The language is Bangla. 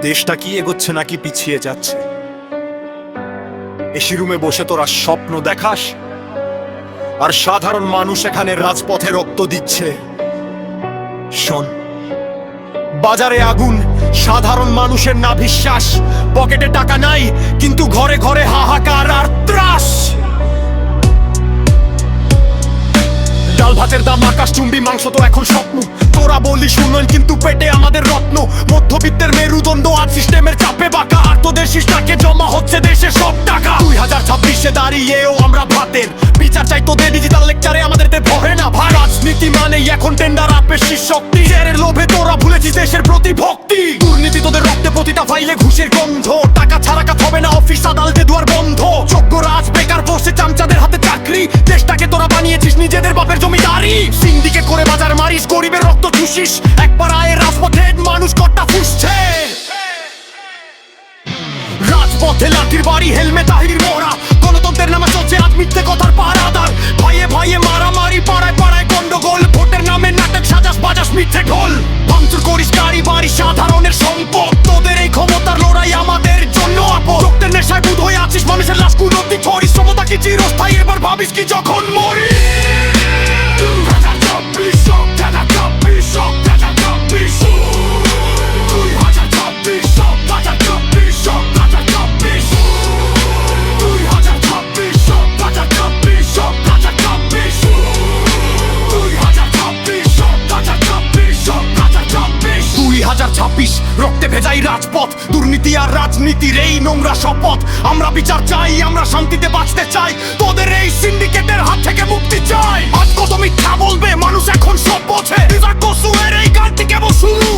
দেশটা কি এগোচ্ছে নাকি পিছিয়ে যাচ্ছে? এসি রুমে বসে তোরা স্বপ্ন দেখাস, আর সাধারণ মানুষ এখানে রাজপথে রক্ত দিচ্ছে। শোন, বাজারে আগুন, সাধারণ মানুষের না বিশ্বাস, পকেটে টাকা নাই কিন্তু ঘরে ঘরে হাহাকার আর ত্রাস। ডাল ভাতের দাম আকাশচুম্বী, মাংস তো এখন স্বপ্ন। তোরা বলিস উন্নয়ন কিন্তু পেটে আমাদের রত্ন। মধ্যবিত্তের মেরুদণ্ড আর সিস্টেমের চাপে বাঁকা, আর তোদের শিষ্টাকে জমা হচ্ছে দেশে সব টাকা। 2026-এ দাঁড়িয়েও আমরা ভাতের বিচার চাই, তোদের ডিজিটাল লেকচারে আমাদের ভরে না ভাই। রাজনীতি মানেই এখন টেন্ডার আর পেশির শক্তি, এর লোভে তোরা ভুলেছিস দেশের প্রতি ভক্তি। দুর্নীতি তোদের রক্তে, প্রতিটা ফাইলে ঘুষের গন্ধ। টাকা ছাড়া কাজ হবে না, অফিস আদালতে দুয়ার বন্ধ। যোগ্য রাজ বেকার বসে চামচাদের হাতে চাকরি, দেশটাকে তোরা বানিয়েছিস নিজেদের বাপের জমিদারি। সিন্ডিকেট করে বাজার মারিস, গরিবের রক্ত চুষিস, একবার আয়ের রাজপথে মানুষ কট্টা ফুসছে। রাজপথে লাঠির বাড়ি, হেলমেট তাহির মোড়া, গণতন্ত্রের নামে চলছে আজ মিথ্যে কথার পাহারাদার। ভাইয়ে ভাইয়ে মারামারি, পাড়ায় পাড়ায় গন্ডগোল, ভোটের নামে নাটক সাজাস বাজাস মিথ্যে ঢোল। ভাঙচুর করিস গাড়ি বাড়ি, সাধারণের সম্পদ। তোদের এই ক্ষমতার লড়াই আমাদের জন্য আপদ। রক্তের নেশায় বুধ হয়ে আছিস, মানুষের লাশ কুলতি ছড়িস। সমতা কি চিরস্থায়ী, এবার ভাবিস কি যখন মরি? রক্তে ভেজাই রাজপথ, দুর্নীতি আর রাজনীতির এই নোংরা শপথ। আমরা বিচার চাই, আমরা শান্তিতে বাঁচতে চাই, তোদের এই সিন্ডিকেটের হাত থেকে মুক্তি চাই। আজ কত মিথ্যা বলবে মানুষ, এখন সব বোঝে। এই গানটি কেবল শুরু।